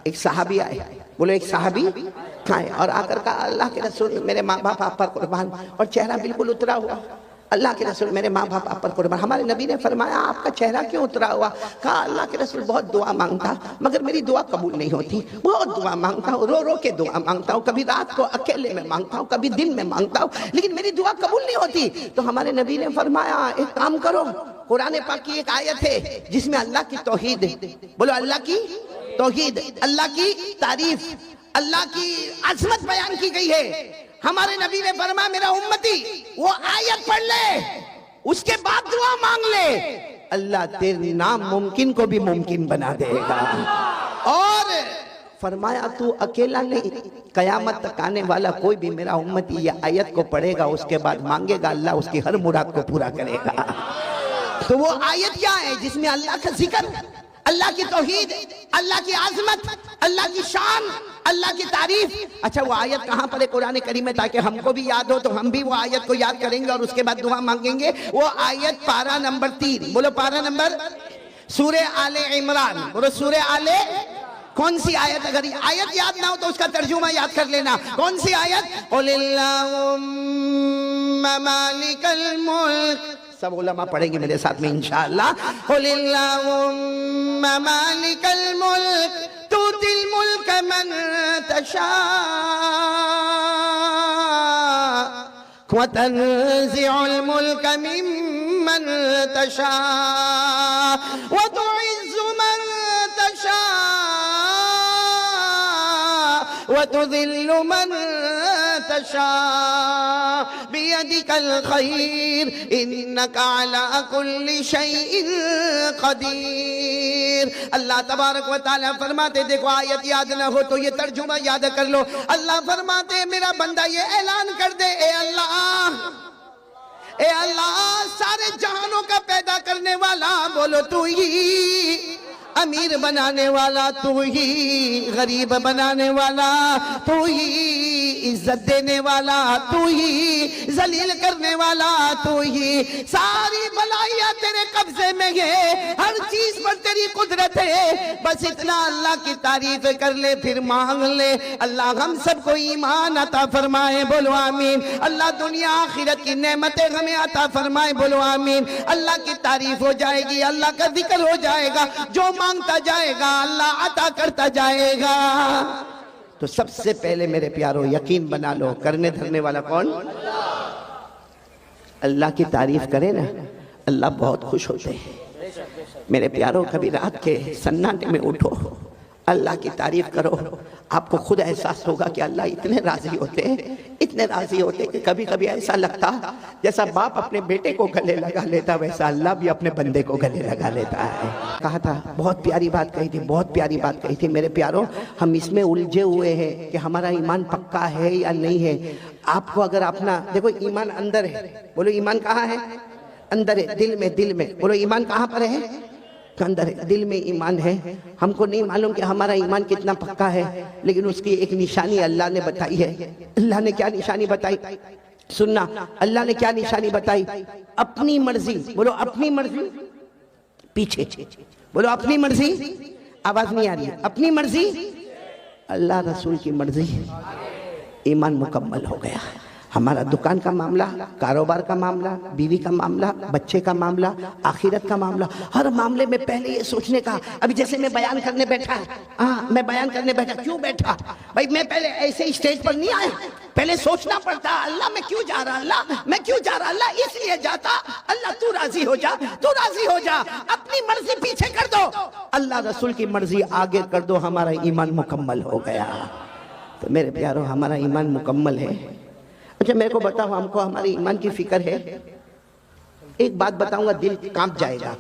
ایک صحابی آئے، بولو ایک صحابی آئے اور آ کر کہا اللہ کے رسول میرے ماں باپ آپ پر قربان، اور چہرہ بالکل اترا ہوا، اللہ کے رسول میرے ماں باپ آپ پر قربان۔ ہمارے نبی نے فرمایا آپ کا چہرہ کیوں اترا ہوا؟ کہا اللہ کے رسول بہت دعا مانگتا مگر میری دعا قبول نہیں ہوتی، بہت دعا مانگتا ہوں، رو رو کے دعا مانگتا ہوں، کبھی رات کو اکیلے میں مانگتا ہوں، کبھی دن میں مانگتا ہوں، لیکن میری دعا قبول نہیں ہوتی۔ تو ہمارے نبی نے فرمایا ایک کام کرو، قرآن پاک کی ایک آیت ہے جس میں اللہ کی توحید، بولو اللہ کی توحید، اللہ کی تعریف، اللہ کی عظمت بیان کی گئی ہے۔ ہمارے نبی نے فرمایا میرا امتی وہ آیت پڑھ لے، اس کے بعد دعا مانگ لے، اللہ تیرے ناممکن کو بھی ممکن بنا دے گا۔ اور فرمایا تو اکیلا نہیں، قیامت تک آنے والا کوئی بھی میرا امتی یہ آیت کو پڑھے گا، اس کے بعد مانگے گا، اللہ اس کی ہر مراد کو پورا کرے گا۔ تو وہ آیت کیا ہے جس میں اللہ کا ذکر، اللہ کی توحید، اللہ کی عظمت، اللہ کی شان، اللہ کی تعریف۔ اچھا وہ آیت کہاں پر ہے قرآن کریم میں تاکہ ہم کو بھی یاد ہو تو ہم بھی وہ آیت کو یاد کریں گے اور اس کے بعد دعا مانگیں گے؟ وہ آیت پارہ نمبر 3، بولو پارہ نمبر، سورہ آل عمران، بولو سورہ آل، کون سی آیت؟ اگر آیت یاد نہ ہو تو اس کا ترجمہ یاد کر لینا۔ کون سی آیت؟ قُلِ اللَّهُمَّ مَالِكَ الْمُلْكِ، سب علماء پڑھیں گے میرے ساتھ میں انشاءاللہ۔ قُلِ اللَّهُمَّ مَالِكَ الْمُلْكِ تُؤْتِي الْمُلْكَ مَن تَشَاءُ وَتَنزِعُ الْمُلْكَ مِمَّن تَشَاءُ وَتُعِزُّ مَن تَشَاءُ وَتُذِلُّ مَن تَشَاءُ بِيَدِكَ الْخَيْرُ إِنَّكَ عَلَىٰ كُلِّ شَيْءٍ قَدِيرٌ۔ اللہ تبارک و تعالیٰ فرماتے، دیکھو آیت یاد نہ ہو تو یہ ترجمہ یاد کر لو۔ اللہ فرماتے میرا بندہ یہ اعلان کر دے، اے اللہ، اے اللہ سارے جہانوں کا پیدا کرنے والا، بولو تو ہی امیر بنانے والا، تو ہی غریب بنانے والا، تو ہی عزت دینے والا، تو ہی ذلیل کرنے والا، تو ہی ساری بلائیاں تیرے قبضے میں ہے، ہر چیز پر تیری قدرت ہے۔ بس اتنا اللہ کی تعریف کر لے پھر مانگ لے۔ اللہ ہم سب کو ایمان عطا فرمائے، بولو آمین۔ اللہ دنیا آخرت کی نعمتیں ہمیں عطا فرمائے، بولو آمین۔ اللہ کی تعریف ہو جائے گی، اللہ کا ذکر ہو جائے گا، جو مانگتا جائے گا اللہ عطا کرتا جائے گا۔ تو سب سے پہلے میرے پیارو یقین بنا لو، کرنے دھرنے والا کون؟ اللہ کی تعریف کرے نا اللہ بہت خوش ہوتے ہیں۔ میرے پیارو کبھی رات کے سناٹے میں اٹھو، اللہ کی تعریف کرو، آپ کو خود احساس ہوگا کہ اللہ اتنے راضی ہوتے ہیں، اتنے راضی ہوتے ہیں کہ کبھی کبھی ایسا لگتا جیسا باپ اپنے بیٹے کو گلے لگا لیتا ویسا اللہ بھی اپنے بندے کو گلے لگا لیتا ہے۔ کہا تھا بہت پیاری بات کہی تھی، بہت پیاری بات کہی تھی میرے پیارو۔ ہم اس میں الجھے ہوئے ہیں کہ ہمارا ایمان پکا ہے یا نہیں ہے۔ آپ کو اگر اپنا دیکھو ایمان اندر ہے، بولو ایمان کہاں ہے؟ اندر ہے، دل میں، دل میں، بولو ایمان کہاں پر ہے؟ اندر ہے، دل میں ایمان ہے۔ ہم کو نہیں معلوم کہ ہمارا ایمان کتنا پکا ہے، لیکن اس کی ایک نشانی اللہ نے بتائی ہے۔ اللہ نے کیا نشانی بتائی؟ سننا، اللہ نے کیا نشانی بتائی؟ اپنی مرضی، بولو اپنی مرضی، پیچھے بولو اپنی مرضی، آواز نہیں آ رہی ہے، اپنی مرضی، اللہ رسول کی مرضی، ایمان مکمل ہو گیا۔ ہمارا دکان کا معاملہ، کاروبار کا معاملہ، بیوی کا معاملہ، بچے کا معاملہ، آخرت کا معاملہ، ہر معاملے میں پہلے یہ سوچنے کا۔ ابھی جیسے میں بیان کرنے بیٹھا، میں بیان کرنے بیٹھا، کیوں بیٹھا بھائی؟ میں پہلے ایسے اسٹیج پر نہیں آیا، پہلے سوچنا پڑتا اللہ میں کیوں جا رہا، اللہ میں کیوں جا رہا، اللہ اس لیے جاتا، اللہ تو راضی ہو جا، تو راضی ہو جا، اپنی مرضی پیچھے کر دو، اللہ رسول کی مرضی آگے کر دو، ہمارا ایمان مکمل ہو گیا۔ تو میرے پیارو ہمارا ایمان مکمل ہے۔ اچھا میرے کو بتاؤ، ہم کو ہماری ایمان کی فکر ہے؟ ایک بات بتاؤں گا دل کانپ جائے گا۔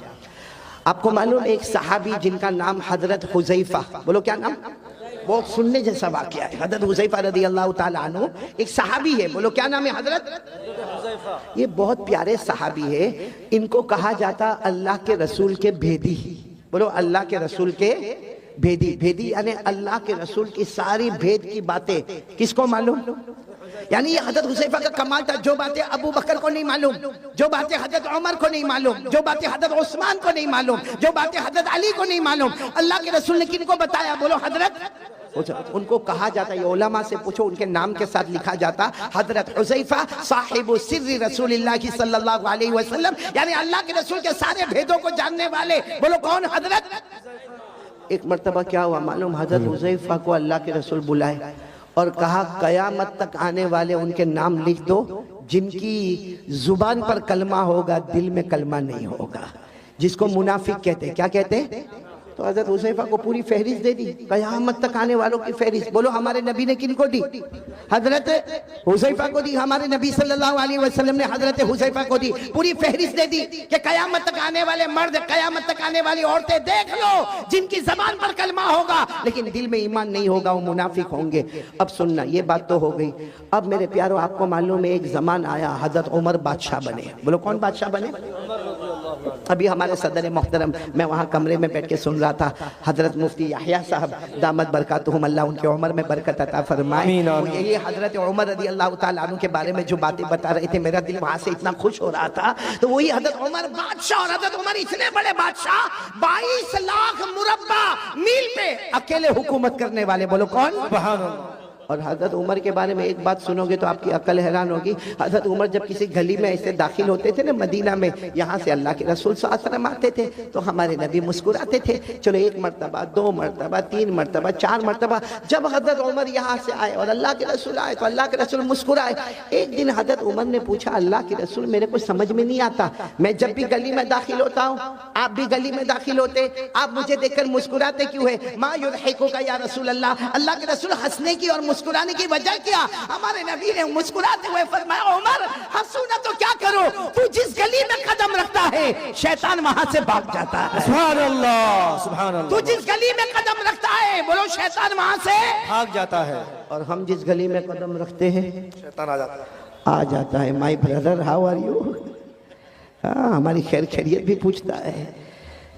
آپ کو معلوم ایک صحابی جن کا نام حضرت حذیفہ، بولو کیا نام؟ وہ سننے جیسا واقعہ ہے۔ حضرت حذیفہ رضی اللہ تعالیٰ عنہ ایک صحابی ہے، بولو کیا نام ہے؟ حضرت حذیفہ۔ یہ بہت پیارے صحابی ہے، ان کو کہا جاتا اللہ کے رسول کے بھیدی، بولو اللہ کے رسول کے بھیدی۔ بھیدی یعنی اللہ کے رسول کی ساری بھید کی باتیں کس کو معلوم؟ یعنی یہ حضرت حذیفہ کا کمال تھا، جو باتیں ابو بکر کو نہیں معلوم، جو باتیں حضرت عمر کو نہیں معلوم، جو باتیں حضرت عثمان کو نہیں معلوم، جو باتیں حضرت علی کو نہیں معلوم، اللہ کے رسول نے کن کو بتایا؟ بولو حضرت، ان کو کہا جاتا، یہ علماء سے پوچھو، ان کے نام کے ساتھ لکھا جاتا حضرت حذیفہ صاحب سر رسول اللہ صلی اللہ علیہ وسلم، یعنی اللہ کے رسول کے سارے بھیدوں کو جاننے والے۔ بولو کون؟ حضرت۔ ایک مرتبہ کیا ہوا معلوم؟ حضرت حذیفہ کو اللہ کے رسول بلائے اور کہا قیامت تک آنے والے ان کے نام لکھ دو جن کی زبان پر کلمہ ہوگا دل میں کلمہ نہیں ہوگا، جس کو منافق کہتے ہیں۔ کیا کہتے ہیں؟ تو حضرت حذیفہ کو پوری فہرست دے دی، قیامت تک آنے والوں کی فہرست۔ بولو ہمارے نبی نے کن کو دی؟ حضرت حذیفہ کو دی۔ ہمارے نبی صلی اللہ علیہ وسلم نے حضرت حذیفہ کو دی، پوری فہرست دے دی کہ قیامت تک آنے والے مرد، قیامت تک آنے والی عورتیں دیکھ لو جن کی زبان پر کلمہ ہوگا لیکن دل میں ایمان نہیں ہوگا، وہ منافق ہوں گے۔ اب سننا، یہ بات تو ہو گئی۔ اب میرے پیارو آپ کو معلوم ہے ایک زمان آیا حضرت عمر بادشاہ بنے۔ بولو کون بادشاہ بنے؟ ابھی ہمارے صدر محترم، میں وہاں کمرے میں بیٹھ کے سن رہا تھا، حضرت مفتی یحییٰ صاحب دامت برکاتہم، اللہ ان کے عمر میں برکت عطا فرمائے، یہی حضرت عمر رضی اللہ تعالیٰ عنہ کے بارے میں جو باتیں بتا رہے تھے، میرا دل وہاں سے اتنا خوش ہو رہا تھا۔ تو وہی حضرت عمر بادشاہ، اور حضرت عمر اتنے بڑے بادشاہ 22 لاکھ مربع میل پہ اکیلے حکومت کرنے والے۔ بولو کون؟ سبحان اللہ۔ اور حضرت عمر کے بارے میں ایک بات سنو گے تو آپ کی عقل حیران ہوگی۔ حضرت عمر جب کسی گلی میں ایسے داخل ہوتے تھے نا مدینہ میں، یہاں سے اللہ کے رسول صلی اللہ علیہ وسلم آتے تھے تو ہمارے نبی مسکراتے تھے۔ چلو ایک مرتبہ، 2 مرتبہ، 3 مرتبہ، 4 مرتبہ جب حضرت عمر یہاں سے آئے اور اللہ کے رسول آئے تو اللہ کے رسول مسکرائے۔ ایک دن حضرت عمر نے پوچھا، اللہ کے رسول میرے کو سمجھ میں نہیں آتا، میں جب بھی گلی میں داخل ہوتا ہوں، آپ بھی گلی میں داخل ہوتے، آپ مجھے دیکھ کر مسکراتے کیوں ہے؟ ما یضحکک یا رسول اللہ، اللہ کے رسول ہنسنے کی اور مسکرانے کی وجہ کیا؟ ہمارے نبی نے مسکراتے ہوئے فرمایا، عمر ہنسو نہ تو کیا کرو، تو جس گلی میں قدم رکھتا ہے شیطان وہاں سے بھاگ جاتا ہے۔ سبحان اللہ، سبحان اللہ۔ تو جس گلی میں قدم رکھتا ہے، بولو شیطان وہاں سے بھاگ جاتا ہے، اور ہم جس گلی میں قدم رکھتے ہیں شیطان آ جاتا ہے۔ آ جاتا ہے۔ My brother how are you? ہاں، ہماری خیر خیریت بھی پوچھتا ہے۔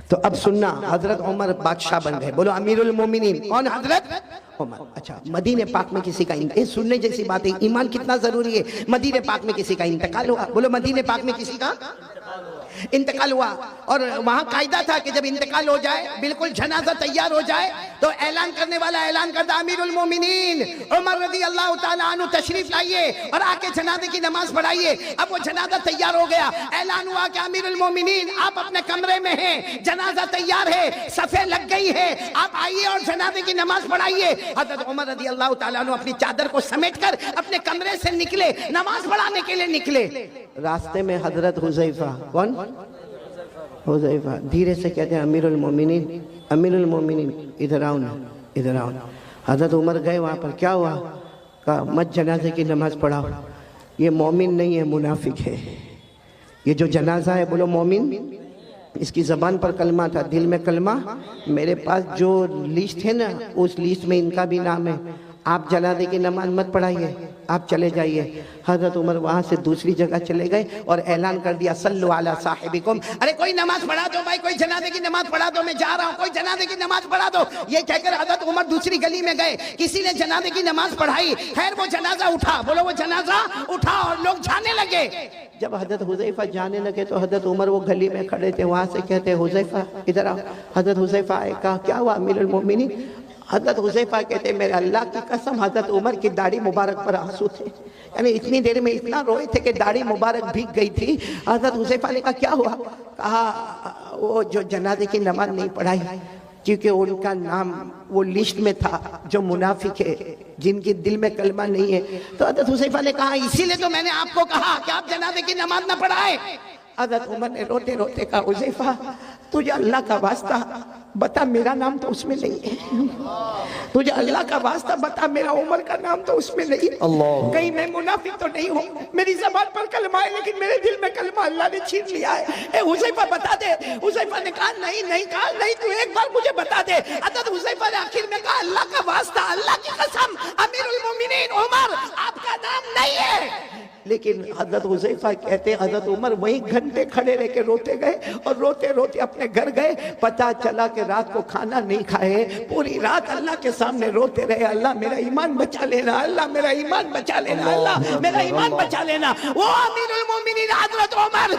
تو اب سننا، حضرت عمر بادشاہ بن گئے۔ بولو امیر المومنین کون؟ حضرت عمر۔ اچھا، مدینہ پاک میں کسی کا سننے جیسی بات ہے، ایمان کتنا ضروری ہے۔ مدینہ پاک میں کسی کا انتقال ہوا، بولو مدینہ پاک میں کسی کا انتقال ہوا، اور وہاں قاعدہ تھا کہ جب انتقال ہو جائے، بالکل جنازہ تیار ہو جائے تو اعلان کرنے والا اعلان کرتا، امیر المومنین عمر رضی اللہ تعالیٰ عنہ تشریف لائیے اور آ کے جنازے کی نماز پڑھائیے۔ اب وہ جنازہ تیار ہو گیا، اعلان ہوا کہ امیر المومنین آپ اپنے کمرے میں ہیں، جنازہ تیار ہے، صفیں لگ گئی ہے، آپ آئیے اور جنازے کی نماز پڑھائیے۔ حضرت عمر رضی اللہ تعالیٰ عنہ اپنی چادر کو سمیٹ کر اپنے کمرے سے نکلے، نماز پڑھانے کے لیے نکلے۔ راستے میں حضرت حذیفہ، کون؟ حذیفہ دھیرے سے کہتے ہیں، امیر المومنین، امیر المومنین ادھر آؤ نا، ادھر آؤ نا۔ حضرت عمر گئے وہاں پر، کیا ہوا؟ کہا مت جنازے کی نماز پڑھاؤ، یہ مومن نہیں ہے، منافق ہے۔ یہ جو جنازہ ہے، بولو مومن، اس کی زبان پر کلمہ تھا، دل میں کلمہ۔ میرے پاس جو لسٹ ہے نا، اس لسٹ میں ان کا بھی نام ہے، آپ جنازے کی نماز مت پڑھائیے، آپ چلے جائیے۔ حضرت عمر وہاں سے دوسری جگہ چلے گئے اور اعلان کر دیا، صلو علی صاحبکم، ارے کوئی نماز پڑھا دو بھائی، کوئی جنازے کی نماز پڑھا دو، میں جا رہا ہوں، کوئی جنازے کی نماز پڑھا دو۔ یہ کہہ کر حضرت عمر دوسری گلی میں گئے، کسی نے جنازے کی نماز پڑھائی، خیر وہ جنازہ اٹھا، بولو وہ جنازہ اٹھا، اور لوگ جانے لگے۔ جب حضرت حذیفہ جانے لگے تو حضرت عمر وہ گلی میں کھڑے تھے، وہاں سے کہتے حذیفہ ادھر آؤ۔ حضرت حذیفہ آئے، کہا کیا ہوا امیر المومنین؟ حضرت حذیفہ کہتے میرے اللہ کی قسم، حضرت عمر کی داڑھی مبارک پر آنسو تھے، یعنی اتنی دیر میں اتنا روئے تھے کہ داڑھی مبارک بھیگ گئی تھی۔ حضرت حذیفہ نے کہا کیا ہوا؟ کہا وہ جو جنازے کی نماز نہیں پڑھائی کیونکہ ان کا نام وہ لسٹ میں تھا جو منافق ہے، جن کے دل میں کلمہ نہیں ہے۔ تو حضرت حذیفہ نے کہا اسی لیے تو میں نے آپ کو کہا کہ آپ جنازے کی نماز نہ پڑھائیں۔ حضرت عمر نے روتے روتے کہا حذیفہ تجھے اللہ کا واسطہ بتا، میرا نام تو اس میں نہیں ہے، تجھے اللہ کا واسطہ بتا، میرا عمر کا نام تو اس میں نہیں ہے، کہیں میں منافق تو نہیں ہوں، میری زبان پر کلمہ ہے لیکن میرے دل میں کلمہ اللہ نے چھین لیا ہے، اے حذیفہ بتا دے۔ حذیفہ نے کہا نہیں، کہا نہیں، تو ایک بار مجھے بتا دے۔ حضرت حذیفہ نے آخر میں کہا اللہ کا واسطہ، اللہ کی قسم، امیر المومنین عمر آپ کا نام نہیں ہے، لیکن حضرت حذیفہ کہتے ہیں حضرت عمر وہیں گھنٹے کھڑے رہ کے روتے گئے اور روتے روتے اپنے گھر گئے. پتہ چلا کہ رات کو کھانا نہیں کھائے, پوری رات اللہ کے سامنے روتے رہے, اللہ میرا ایمان بچا لینا, اللہ میرا ایمان بچا لینا, اللہ میرا ایمان بچا لینا. وہ امیر المومنین حضرت عمر,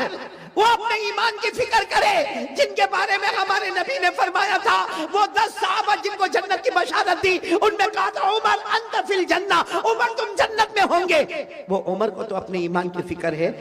وہ اپنے ایمان کی فکر کرے جن کے بارے میں ہمارے نبی نے فرمایا تھا, وہ 10 صحابہ جن کو جنت کی بشارت دی, ان میں کہا تھا عمر انت فی الجنہ, عمر تم جنت میں ہوں گے. وہ عمر کو تو اپنے ایمان کی فکر ہے,